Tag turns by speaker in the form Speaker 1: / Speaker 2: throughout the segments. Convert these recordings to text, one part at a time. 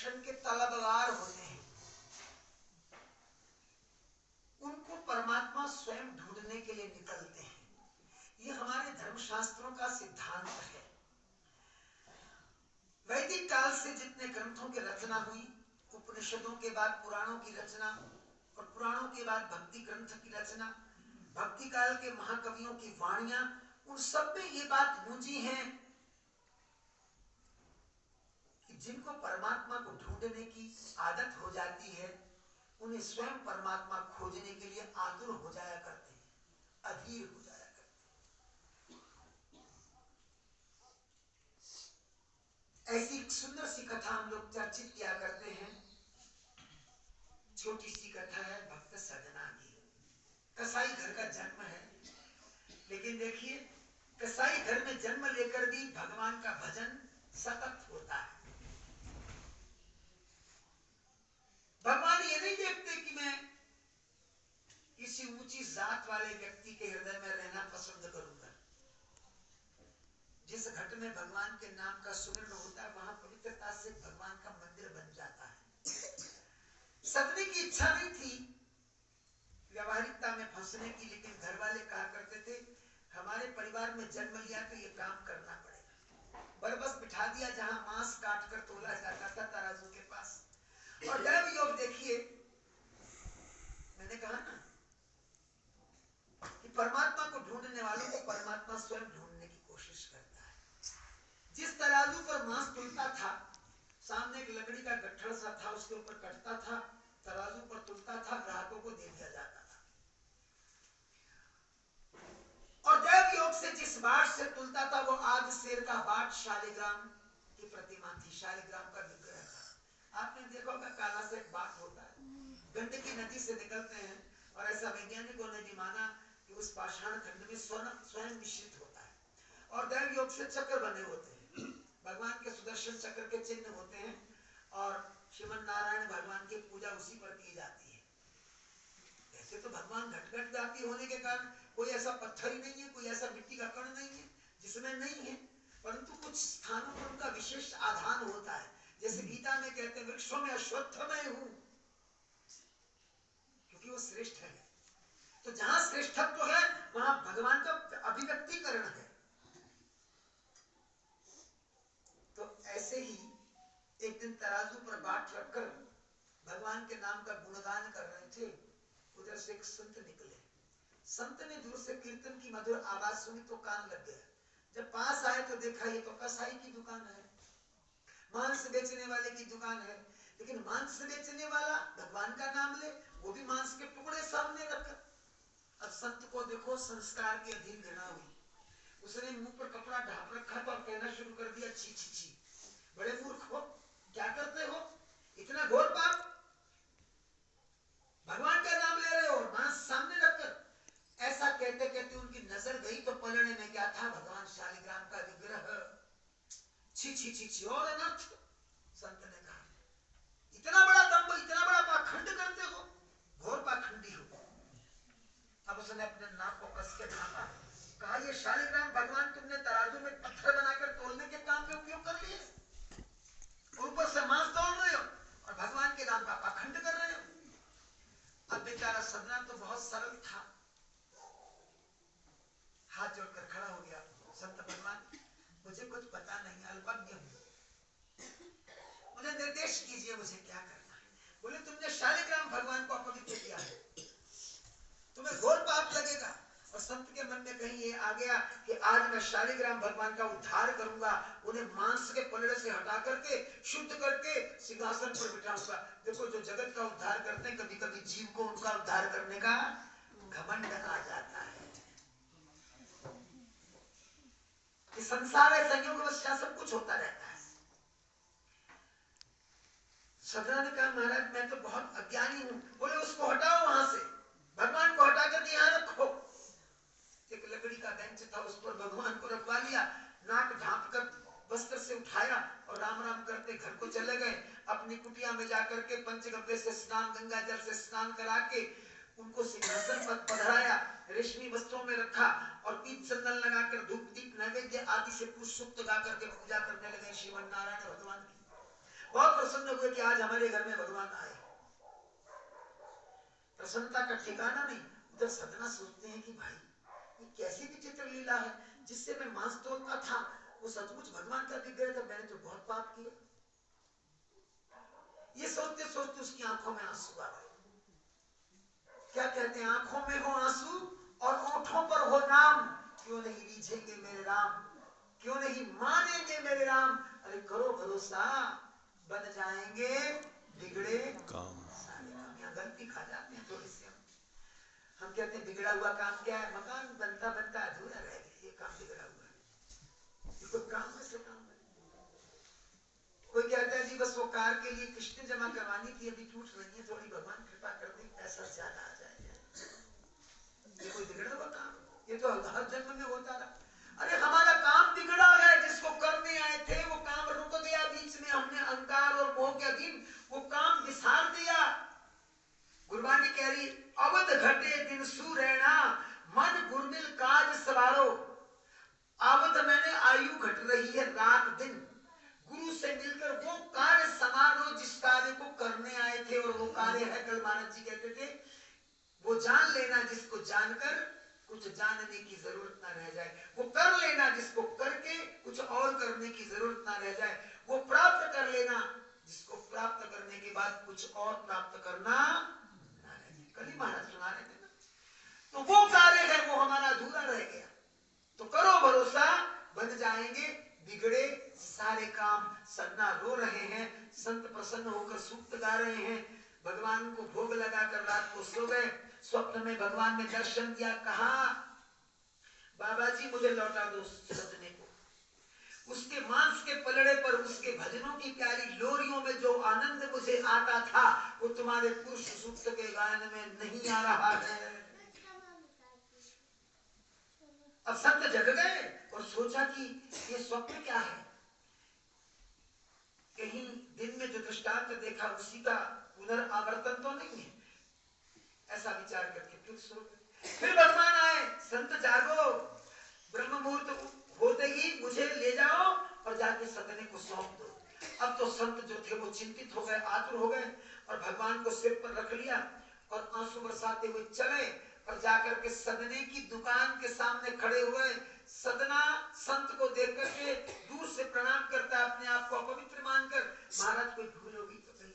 Speaker 1: दर्शन के तलबगार होते हैं, उनको परमात्मा स्वयं ढूंढने के लिए निकलते हैं। ये हमारे धर्मशास्त्रों का सिद्धांत है। वैदिक काल से जितने ग्रंथों की रचना हुई, उपनिषदों के बाद पुराणों की रचना और पुराणों के बाद भक्ति ग्रंथ की रचना, भक्ति काल के महाकवियों की वाणियां, उन सब में ये बात गूंजी है कि जिनको परमात्मा को ढूंढने की आदत हो जाती है, उन्हें स्वयं परमात्मा खोजने के लिए आतुर हो जाया करते हैं, अधीर हो जाया करते हैं। ऐसी एक सुंदर सी कथा हम लोग चर्चित किया करते हैं। छोटी सी कथा है भक्त सजना की। कसाई घर का जन्म है, लेकिन देखिए कसाई घर में जन्म लेकर भी भगवान का भजन सतत होता है। भगवान ये नहीं देखते कि मैं किसी ऊंची जात वाले व्यक्ति के हृदय में रहना पसंद करूंगा। जिस घट में भगवान के नाम का सुमिरन होता है, वहां पवित्रता से भगवान का मंदिर बन जाता है। सतनी की इच्छा नहीं थी व्यावहारिकता में फंसने की, लेकिन घर वाले कहा करते थे हमारे परिवार में जन्म लिया तो ये काम करना पड़ेगा। बरबस बिठा दिया जहां मांस काट कर तोला जाता था तराजू के पास। और दैव योग देखिए, मैंने कहा ना कि परमात्मा को ढूंढने वालों को परमात्मा स्वयं ढूंढने की कोशिश करता है। जिस तराजू पर मांस तुलता था, सामने एक लकड़ी का गट्ठड़ सा था, उसके ऊपर कटता था, तराजू पर तुलता था, ग्राहकों को दे दिया जाता था। और दैव योग से जिस बाट से तुलता था, वो आद शेर का बाट शालिग्राम की प्रतिमा थी, शालिग्राम का विग्रह था। आपने देखा होगा काला से एक बाट होता है, गंडकी नदी से निकलते हैं, और ऐसा वैज्ञानिकों ने भी माना कि उस पाषाण खंड में स्वर्ण स्वयं मिश्रित होता है। और दैव योग से चक्र बने होते हैं, भगवान के सुदर्शन चक्र के चिन्ह होते हैं, और श्रीमन नारायण भगवान की पूजा उसी पर की जाती है। ऐसे तो भगवान घट घट जाती होने के कारण कोई ऐसा पत्थर ही नहीं है, कोई ऐसा मिट्टी का कण नहीं है जिसमें नहीं है, परंतु कुछ स्थानों पर उनका विशेष आधान होता है। जैसे गीता में कहते हैं वृक्षों में अश्वत्थमय हूं, क्योंकि वो श्रेष्ठ है। तो जहां श्रेष्ठत्व है वहां भगवान का अभिव्यक्तिकरण है। तो ऐसे ही एक दिन तराजू पर बाट रखकर भगवान के नाम का गुणगान कर रहे थे, उधर से एक संत निकले। संत ने दूर से कीर्तन की मधुर आवाज सुनी तो कान लग गया। जब पास आए तो देखा ये तो कसाई की दुकान है, मांस बेचने वाले की दुकान है। लेकिन मांस बेचने वाला भगवान का नाम ले, वो भी मांस के टुकड़े सामने रखकर। अब संत को देखो संस्कार की अधीन घृणा हुई, उसने मुंह पर कपड़ा ढांप रखा था और कहना शुरू कर दिया, छी छी छी, बड़े मूर्ख हो, क्या करते हो, इतना घोर पाप, भगवान का नाम ले रहे हो और मांस सामने रखकर। ऐसा कहते कहते उनकी नजर गई तो पलड़े में क्या था, भगवान शालिग्राम का विग्रह। छी छी छी छी, और अनर्थ। संत ने कहा इतना बड़ा दंभ, इतना बड़ा पाखंड करते हो, घोर पाखंडी हो। अब उसने अपने नाक को कस के ढांपा, कहा ये शालिग्राम भगवान तुमने तराजू में पत्थर बनाकर तोलने के काम में उपयोग कर लिए, ऊपर से मांस तोल रहे हो और भगवान के नाम का पाखंड कर रहे हो। अब बेचारा सदना तो बहुत सरल था, हाथ जोड़कर खड़ा हो गया, संत भगवान मुझे कुछ पता नहीं, अल्पज्ञ हूं, मुझे निर्देश कीजिए मुझे क्या करना है। बोले तुमने शालिग्राम भगवान को अपवित्र किया है, तुम्हें घोर पाप लगेगा। और संत के मन में कहीं ये आ गया कि आज मैं शालिग्राम भगवान का उद्धार करूंगा, उन्हें मांस के पलड़े से हटा करके शुद्ध करके सिंहासन पर बिठाऊंगा। देखो जो जगत का उद्धार करते हैं, कभी कभी जीव को उनका उद्धार करने का घमंड आ जाता है। इस संसार है, संयोगवश सब कुछ होता रहता है। सदना ने कहा महाराज मैं तो बहुत अज्ञानी हूं। बोले उसको हटाओ वहां से, भगवान को हटा करके यहाँ रखो। एक लकड़ी का बेंच था, उस पर भगवान को रखवा लिया, नाक ढांप कर वस्त्र से उठाया और राम राम करते घर को चले गए। अपनी कुटिया में जाकर के पंचगव्य से स्नान, गंगा जल से स्नान करा के उनको सिंहासन पर पधराया, रेशमी वस्त्रों में रखा और पीत चंदन लगाकर धूप दीप नैवेद्य आदि से पुष्प गा करके पूजा करने लगे श्रीमन नारायण भगवान की। बहुत प्रसन्न हुए होंगे कि आज हमारे घर में भगवान आए। प्रसन्नता का ठिकाना नहीं। उधर सदना सोचते हैं कि भाई ये कैसी विचित्र लीला है, जिससे मैं मांस तोड़ता था वो सचमुच भगवान का दिख गया था, मैंने तो बहुत पाप किया। ये सोचते सोचते उसकी आंखों में आंसू आ गए। क्या कहते हैं, आंखों में हो आंसू और ओठों पर हो नाम, क्यों नहीं रीझेंगे मेरे राम, क्यों नहीं मानेंगे मेरे राम। अरे करो भरोसा, बन जाएंगे बिगड़े काम। यहाँ गलती खा जाते हैं थोड़ी सी। हम कहते हैं बिगड़ा हुआ काम क्या है, मकान बनता बनता अधूरा रह गया, ये काम बिगड़ा हुआ है। ये कोई काम कैसे काम है? कोई कहता है जी बस वो कार के लिए किस्तें जमा करवानी थी, अभी टूट रही है, थोड़ी भगवान कृपा कर दे पैसा ज्यादा आ जाएगा। ये कोई बिगड़ा हुआ काम? ये तो हर जन्म में होता रहा। अरे हमारा काम बिगड़ा है, जिसको करने आए थे वो काम रुक गया बीच में, हमने अहंकार और मोह के अधीन वो काम विसार दिया। गुरबानी कह रही अवध घटे दिन सुरैना, मन गुरमिल काज सवारो। अवध मैंने आयु घट रही है रात दिन, गुरु से मिलकर वो कार्य समारो जिस कार्य को करने आए थे। और वो कार्य है, कल महाराज जी कहते थे, वो जान लेना जिसको जानकर कुछ जानने की जरूरत ना रह जाए, वो कर लेना जिसको करके कुछ और करने की जरूरत ना रह जाए, वो प्राप्त कर लेना जिसको प्राप्त करने के बाद कुछ और प्राप्त करना। कल ही महाराज सुना रहे थे ना, तो वो कार्य है वो हमारा अधूरा रह गया। तो करो भरोसा, बन जाएंगे बिगड़े सारे काम। सदना रो रहे हैं, संत प्रसन्न होकर सूक्त गा रहे हैं, भगवान को भोग लगाकर रात को सो गए। स्वप्न में भगवान ने दर्शन दिया, कहा बाबा जी मुझे लौटा दो सदने को। उसके मांस के पलड़े पर उसके भजनों की प्यारी लोरियों में जो आनंद मुझे आता था वो तुम्हारे पुरुष सूक्त के गायन में नहीं आ रहा है। अब संत जग गए और सोचा कि ये स्वप्न क्या है, कहीं दिन में जो दृष्टांत देखा उसी का पुनरावर्तन तो नहीं है। ऐसा विचार करके फिर सो गए। फिर भगवान आए, संत जागो, ब्रह्म मुहूर्त होते ही मुझे ले जाओ और जाके सदने को सौंप दो। अब तो संत जो थे वो चिंतित हो गए, आतुर हो गए और भगवान को सिर पर रख लिया और आंसू बरसाते हुए चले और जाकर के सदने की दुकान के सामने खड़े हुए। सदना संत को देख करके दूर से प्रणाम करता है, अपने आप को अपवित्र मानकर, महाराज कोई भूल होगी तो कहिए,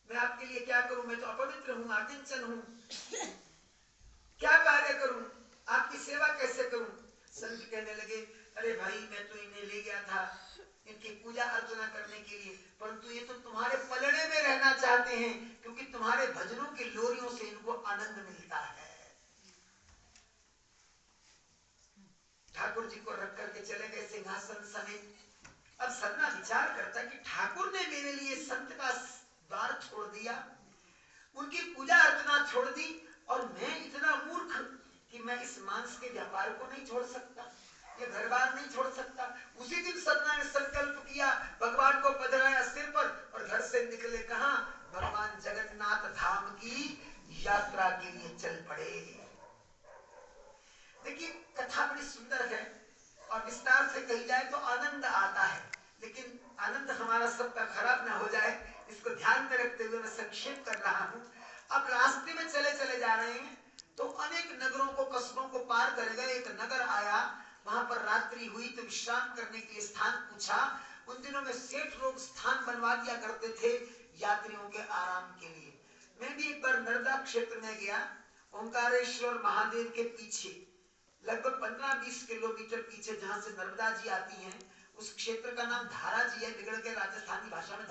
Speaker 1: मैं आपके लिए क्या करूं, मैं तो अपवित्र हूं, अकिंचन हूं, क्या कार्य करूं, आपकी सेवा कैसे करूं। संत कहने लगे, अरे भाई मैं तो इन्हें ले गया था इनकी पूजा अर्चना करने के लिए, परंतु ये तो तुम्हारे पलड़े में रहना चाहते हैं, क्योंकि तुम्हारे भजनों की लोरियों से इनको आनंद मिलता है। ठाकुर जी को रख करके चले गए सिंहासन समेत। अब सदना विचार करता कि ठाकुर ने मेरे लिए संत का द्वार छोड़ दिया, उनकी पूजा अर्चना छोड़ दी, और मैं इतना मूर्ख कि मैं इस मांस के व्यापार को नहीं छोड़ सकता, ये घर बार नहीं छोड़ सकता। उसी दिन सदना ने संकल्प किया, भगवान को पधराया सिर पर और घर से निकले, कहा भगवान जगन्नाथ धाम की यात्रा के लिए चल पड़े। देखिए कथा बड़ी सुंदर है और विस्तार से कही जाए तो आनंद आता है, लेकिन आनंद हमारा सबका खराब ना हो जाए, इसको ध्यान में रखते हुए मैं संक्षेप कर रहा हूं। अब रास्ते में चले चले जा रहे हैं तो अनेक नगरों को, कस्बों को पार कर गए। एक नगर आया, वहां पर रात्रि हुई तो विश्राम करने के लिए स्थान पूछा। उन दिनों में सेठ लोग स्थान बनवा दिया करते थे यात्रियों के आराम के लिए। मैं भी एक बार नर्मदा क्षेत्र में गया, ओंकारेश्वर महादेव के पीछे लगभग 15-20 किलोमीटर पीछे जहां से नर्मदा जी आती हैं, उस क्षेत्र का नाम धारा जी है, बिगड़ के राजस्थानी भाषा में